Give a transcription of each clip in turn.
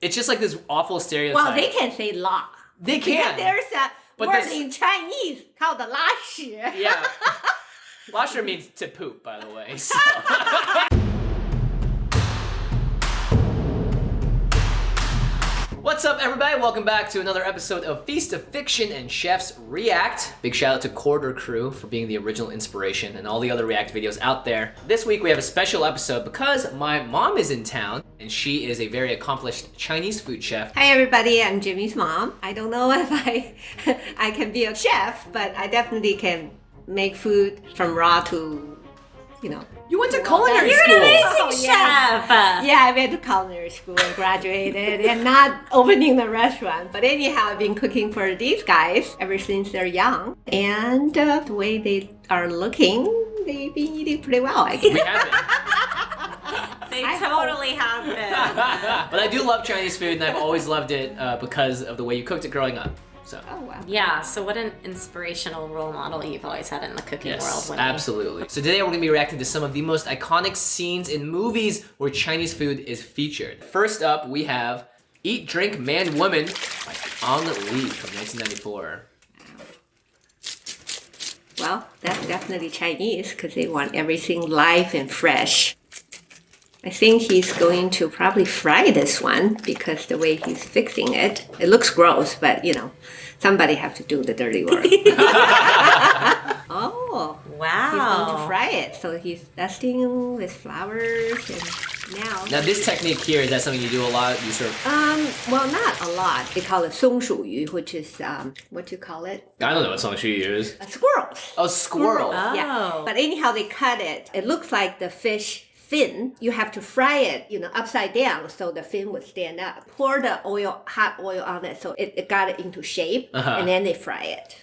It's just like this awful stereotype. Well, they can say la. They can. Because there's a But word this- in Chinese called 拉屎. Yeah. Lasher means to poop, by the way. So. What's up, everybody? Welcome back to another episode of Feast of Fiction and Chefs React. Big shout out to CorridorCrew for being the original inspiration and all the other React videos out there. This week we have a special episode because my mom is in town and she is a very accomplished Chinese food chef. Hi everybody, I'm Jimmy's mom. I don't know if I can be a chef, but I definitely can make food from raw to, you know. You went to culinary You're school. an amazing Oh, chef. Yeah, I went to culinary school and graduated and not opening the restaurant. But anyhow, I've been cooking for these guys ever since they're young. And the way they are looking, they've been eating pretty well, I guess. We haven't. They I totally have been. But I do love Chinese food and I've always loved it because of the way you cooked it growing up. So. Oh, wow. Yeah, so what an inspirational role model you've always had in the cooking world. Yes, Winnie. absolutely. So today we're going to be reacting to some of the most iconic scenes in movies where Chinese food is featured. First up, we have Eat, Drink, Man, Woman by Ang Lee from 1994. Well, that's definitely Chinese because they want everything live and fresh. I think he's going to probably fry this one because the way he's fixing it, it looks gross, but you know, somebody have to do the dirty work. Oh, Wow. he's going to fry it. So he's dusting with flowers and Now this technique here, is that something you do a lot? You sort of... well, not a lot. They call it 松鼠鱼, which is, what you call it? I don't know what song she used. Squirrels. Oh, squirrel. Oh. Yeah. But anyhow, they cut it. It looks like the fish fin. You have to fry it, you know, upside down so the fin would stand up. Pour the oil, hot oil on it so it got it into shape, and then they fry it.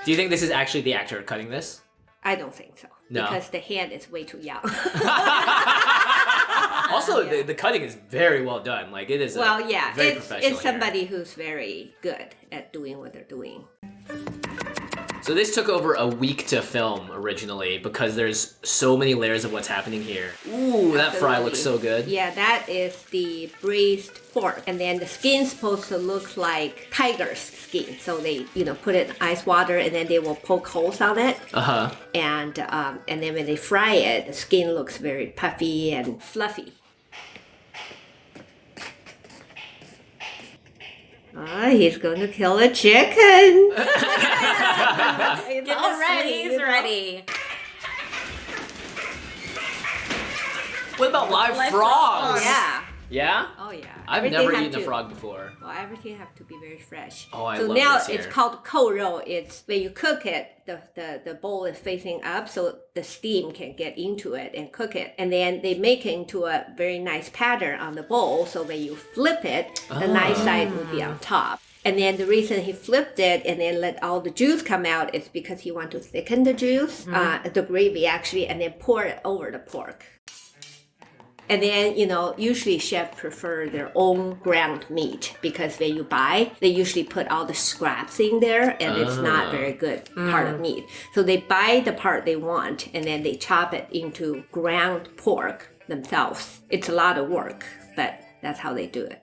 Do you think this is actually the actor cutting this? I don't think so. No. Because the hand is way too young. Also, the cutting is very well done. Like, it is Well, yeah, very it's professional somebody here. who's very good at doing what they're doing. So this took over a week to film originally because there's so many layers of what's happening here. Ooh, that fry looks so good. Yeah, that is the braised pork. And then the skin's supposed to look like tiger's skin. So they, you know, put it in ice water and then they will poke holes on it. Uh-huh. And then when they fry it, the skin looks very puffy and fluffy. Oh, he's going to kill a chicken. It's Get all the ready, sleeves you know. ready. What about live Live frogs? frogs. Yeah. Yeah? Oh, yeah. I've Everything never have eaten a to- frog before. Well, everything have to be very fresh. Oh, I so love now this it's here. called 扣肉. It's when you cook it, the bowl is facing up so the steam can get into it and cook it. And then they make it into a very nice pattern on the bowl. So when you flip it, the nice side will be on top. And then the reason he flipped it and then let all the juice come out is because he want to thicken the juice, the gravy actually, and then pour it over the pork. And then, you know, usually chefs prefer their own ground meat because when you buy, they usually put all the scraps in there and it's not very good part of meat. So they buy the part they want and then they chop it into ground pork themselves. It's a lot of work, but that's how they do it.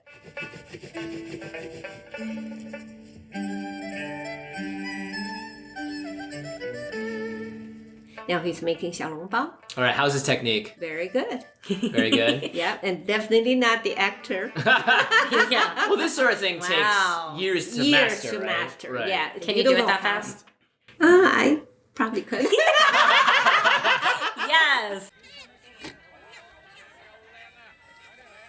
Now he's making 小笼包. All right, how's his technique? Very good. Very good. Yeah, and definitely not the actor. Yeah. Well, this sort of thing Wow. takes years to Years master, to right? master. Right. Yeah. Can you do don't it know that how. fast? I probably could. Yes.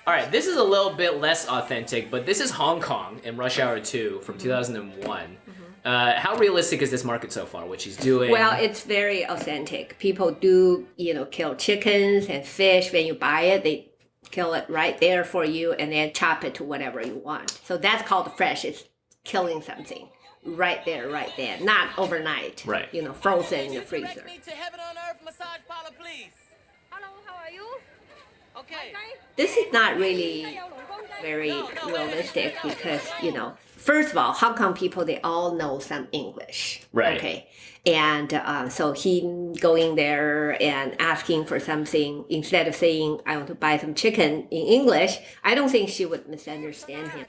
All right, this is a little bit less authentic, but this is Hong Kong in Rush Hour 2 from 2001. How realistic is this market so far, what she's doing? Well, it's very authentic. People do, you know, kill chickens and fish. When you buy it, they kill it right there for you and then chop it to whatever you want. So that's called fresh. It's killing something right there, right then. Not overnight. Right. You know, frozen in the freezer. Direct me to Heaven on Earth Massage Parlor, please. Hello, how are you? This is not really very realistic because, first of all, Hong Kong people, they all know some English. Right. Okay. And so he going there and asking for something, instead of saying, I want to buy some chicken in English, I don't think she would misunderstand him.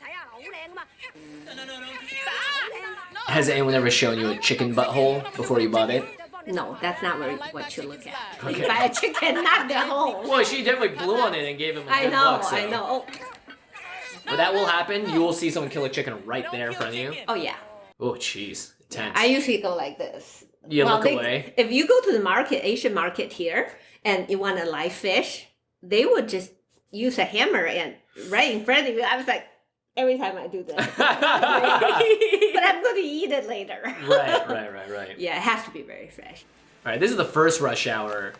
Has anyone ever shown you a chicken butthole before you bought it? No, that's not what you look at. Okay. You buy a chicken, not the hole. Well, she definitely blew on it and gave him a I good know, look. So. I know. But that will happen. You will see someone kill a chicken right there in front of you. Oh, yeah. Oh, jeez. Intense. I usually go like this. You look away? If you go to the market, Asian market here, and you want a live fish, they would just use a hammer and right in front of you. I was like, every time I do this. But I'm going to eat it later. Right. Yeah, it has to be very fresh. All right, this is the first rush hour.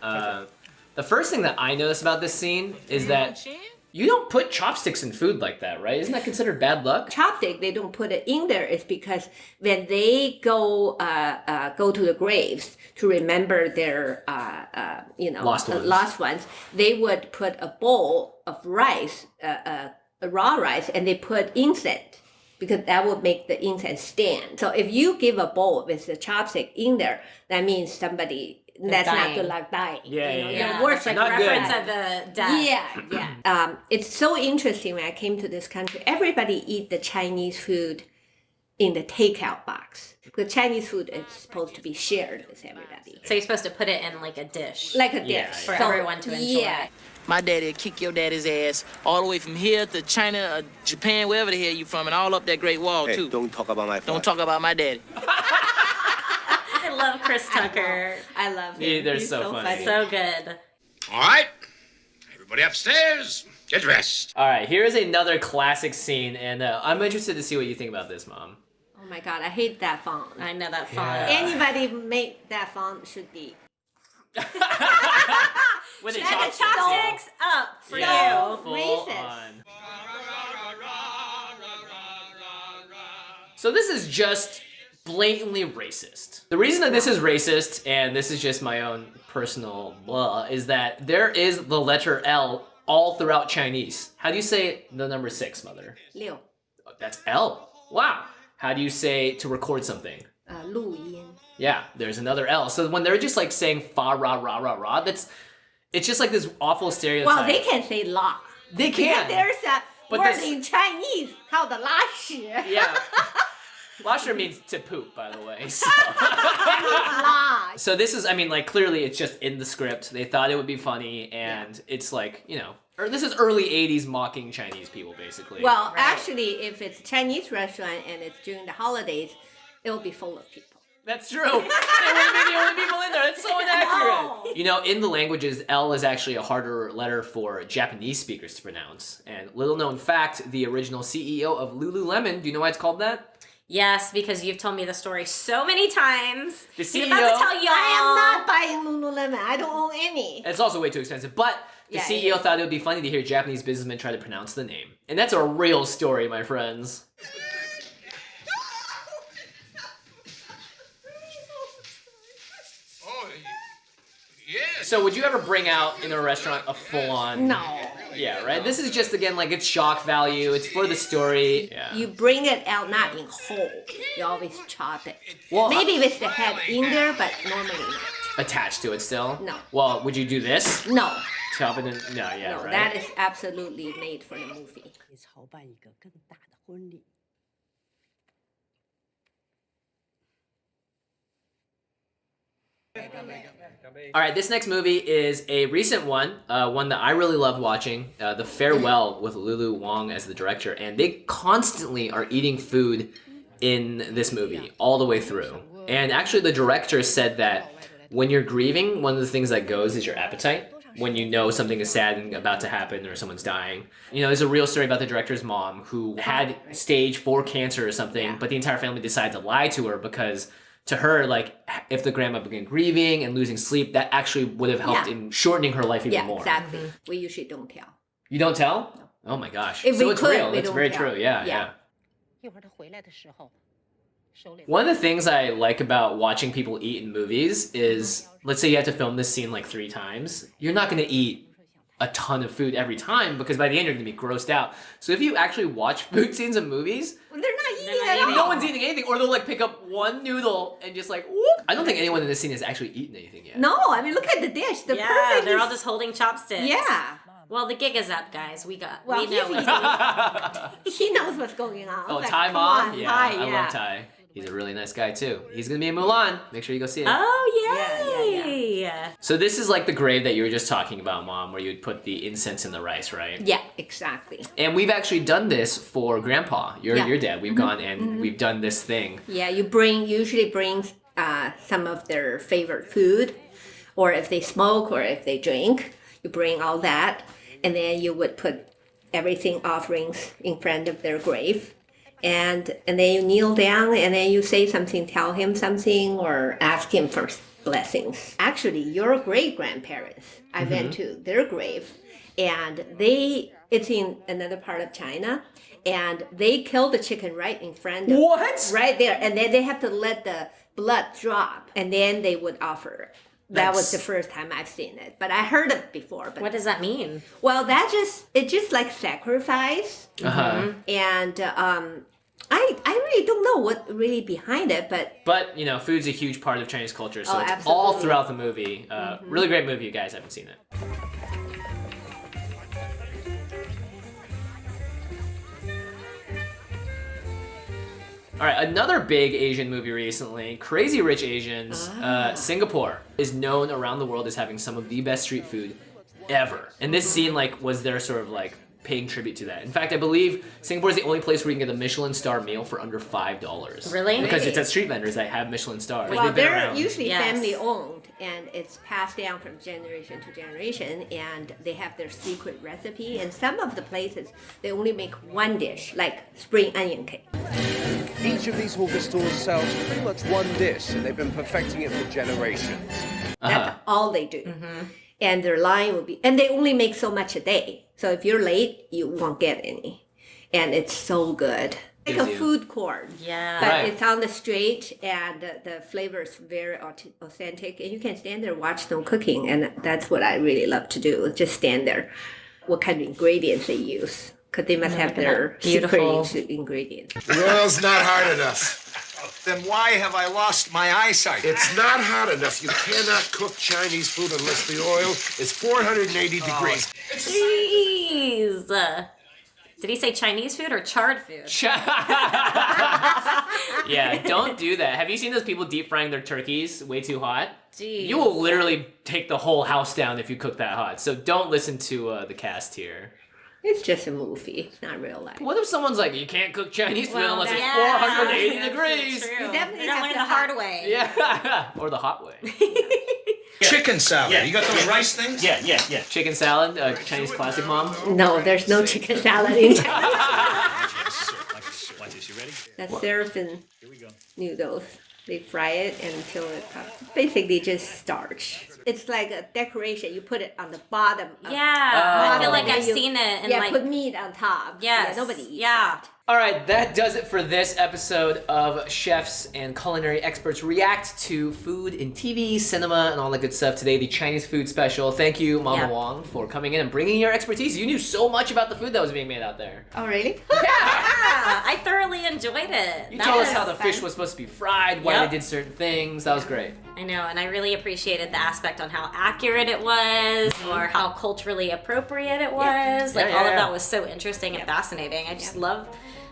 The first thing that I noticed about this scene is that you don't put chopsticks in food like that, right? Isn't that considered bad luck? Chopstick, they don't put it in there. It's because when they go to the graves to remember their lost ones, they would put a bowl of rice, raw rice, and they put incense because that would make the incense stand. So if you give a bowl with the chopstick in there, that means somebody that's dying. not good luck dying. Yeah. Worse, like Not reference good. of the death. Yeah. It's so interesting when I came to this country. Everybody eat the Chinese food in the takeout box. The Chinese food is supposed to be shared with everybody. So you're supposed to put it in like a dish. Like a dish. Yeah, for everyone to enjoy. Yeah. My daddy'll kick your daddy's ass all the way from here to China, Japan, wherever the hell you from, and all up that Great Wall, Hey, too. don't talk about my father. Don't talk about my daddy. I love Chris Tucker. I love him. Yeah, they're He's so funny. So good. All right, everybody upstairs, get dressed. All right, here is another classic scene, and I'm interested to see what you think about this, Mom. Oh my God, I hate that font. I know that font. Yeah. Anybody make that font should be. With the That is chopsticks. Chopsticks up for Yeah, you. full Racist. on. So this is just blatantly racist. The reason that this is racist, and this is just my own personal blah, is that there is the letter L all throughout Chinese. How do you say the number 6, Mother? 六 That's L. Wow. How do you say to record something? 录音 Yeah, there's another L. So when they're just like saying fa ra ra ra ra, it's just like this awful stereotype. Well, they can say la. They Because can. there's a But word this- in Chinese called 拉屎. Yeah. Lasher means to poop, by the way. So. 拉. So this is, I mean, like, clearly it's just in the script. They thought it would be funny, and it's like, or this is early 80s mocking Chinese people, basically. Well, actually, if it's a Chinese restaurant and it's during the holidays, it will be full of people. That's true. They wouldn't be the only people in there. That's so inaccurate. No. In the languages, L is actually a harder letter for Japanese speakers to pronounce. And little known fact, the original CEO of Lululemon, do you know why it's called that? Yes, because you've told me the story so many times. The He's CEO. about to tell y'all. I am not buying Lululemon. I don't own any. It's also way too expensive. But the Yeah, it CEO is. thought it would be funny to hear Japanese businessmen try to pronounce the name. And that's a real story, my friends. Oh, yes. So would you ever bring out in a restaurant a full-on... No. Yeah, right? This is just, again, like, it's shock value. It's for the story. Yeah. You bring it out not in whole. You always chop it. Well, Maybe with the head in there, but normally not. attached to it still? No. Well, would you do this? No. Chop it in... No, yeah, No, right? that is absolutely made for the movie. 筹办一个更大的婚礼。 All right, this next movie is a recent one, one that I really loved watching, The Farewell with Lulu Wang as the director, and they constantly are eating food in this movie all the way through. And actually the director said that when you're grieving, one of the things that goes is your appetite. When you know something is sad and about to happen or someone's dying. There's a real story about the director's mom who had stage 4 cancer or something, but the entire family decided to lie to her because to her, like, if the grandma began grieving and losing sleep, that actually would have helped Yeah. in shortening her life even Yeah, more. exactly. We usually don't tell. You don't tell? Oh my gosh. If so we it's could, real. we It's don't very tell. true. Yeah, Yeah. yeah. 一会儿他回来的时候，手里 One of the things I like about watching people eat in movies is, let's say you have to film this scene like 3 times, you're not going to eat a ton of food every time because by the end you're gonna be grossed out. So if you actually watch food scenes in movies, They're not eating not at eating. all. no one's eating anything, or they'll like pick up one noodle and just like whoop. I don't think anyone in this scene has actually eaten anything yet. No, I mean look at the dish. The Yeah, perfect. they're all just holding chopsticks. Yeah. Well, the gig is up, guys. We Well, know he's what's going on. He knows what's going on. Oh, Like, Ty come Mom? on, Yeah, Ty, I love Ty. He's a really nice guy too. He's gonna be in Mulan. Make sure you go see it. Oh, yay! Yeah, So this is like the grave that you were just talking about, Mom, where you would put the incense in the rice, right? Yeah, exactly. And we've actually done this for Grandpa, your dad. We've gone and we've done this thing. Yeah, you usually bring some of their favorite food, or if they smoke or if they drink, you bring all that, and then you would put everything offerings in front of their grave, and then you kneel down and then you say something, tell him something, or ask him for blessings. Actually, your great grandparents, I went to their grave, and it's in another part of China, and they kill the chicken right in front of What? right there, and then they have to let the blood drop, and then they would offer it. That was the first time I've seen it, but I heard it before. But What does that mean? well, it's just like sacrifice, and I really don't know what really behind it, But, you know, food's a huge part of Chinese culture, so Oh, it's all absolutely. throughout the movie. Really great movie, you guys haven't seen it. All right, another big Asian movie recently, Crazy Rich Asians. Singapore is known around the world as having some of the best street food ever. And this scene was their sort of paying tribute to that. In fact, I believe Singapore is the only place where you can get a Michelin star meal for under $5. Really? Because Really? it's at street vendors that have Michelin stars. well, They've been they're around. usually Yes. family owned, and it's passed down from generation to generation, and they have their secret recipe. And some of the places they only make one dish, like spring onion cake. Each of these hawker stores sells pretty much one dish, and they've been perfecting it for generations. That's all they do. And their line will be, and they only make so much a day. So if you're late, you won't get any. And it's so good. Like a Gives you- food court. Yeah. But Right. it's on the street, and the flavor is very authentic. And you can stand there, watch them cooking. And that's what I really love to do, just stand there. What kind of ingredients they use. Because they must have their Beautiful. secret ingredients. Oil's not hard enough. Then why have I lost my eyesight? It's not hot enough. You cannot cook Chinese food unless the oil is 480 degrees. Jeez. Did he say Chinese food or charred food? Yeah, don't do that. Have you seen those people deep frying their turkeys way too hot? Jeez. You will literally take the whole house down if you cook that hot. So don't listen to the cast here. It's just a movie. It's not real life. What if someone's like, you can't cook Chinese food Well, unless it's Yeah, 480 that's degrees? True. You definitely They're not have learning to the hard have- way. Yeah, or the hot way. Chicken salad. You got those rice things? Yeah. Chicken salad, Chinese classic, Mom. No, there's no chicken salad in China. Watch this. You ready? That's seraphim Here we go. noodles. They fry it until it comes. Basically, just starch. It's like a decoration. You put it on the bottom. Of Yeah. I feel like And I've you- seen it. And yeah, put meat on top. Yes. Yeah, nobody eats Yeah. that. All right, that does it for this episode of Chefs and Culinary Experts React to Food in TV, cinema, and all that good stuff. Today, the Chinese food special. Thank you, Mama Yeah. Wong, for coming in and bringing your expertise. You knew so much about the food that was being made out there. Oh, really? Yeah, I thoroughly enjoyed it. You That told us was how the fun. fish was supposed to be fried, why Yep. they did certain things. That was great. I know, and I really appreciated the aspect on how accurate it was, or how culturally appropriate it was. Like Yeah, all yeah. of that was so interesting and fascinating. I just love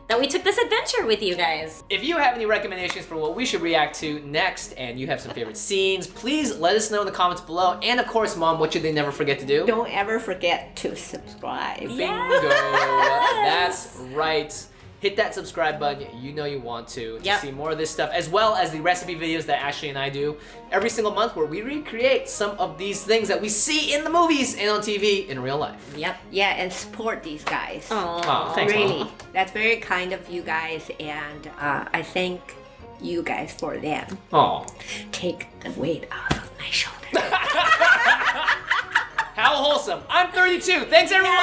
that we took this adventure with you guys. If you have any recommendations for what we should react to next, and you have some favorite scenes, please let us know in the comments below. And of course, Mom, what should they never forget to do? Don't ever forget to subscribe. Bingo. That's right. Hit that subscribe button. You know you want to Yep. see more of this stuff, as well as the recipe videos that Ashley and I do every single month, where we recreate some of these things that we see in the movies and on TV in real life. Yep. Yeah, and support these guys. Oh, thanks, Really. Mom. That's very kind of you guys, and I thank you guys for them. Oh, Take the weight off of my shoulder. how wholesome. I'm 32. Thanks, everyone.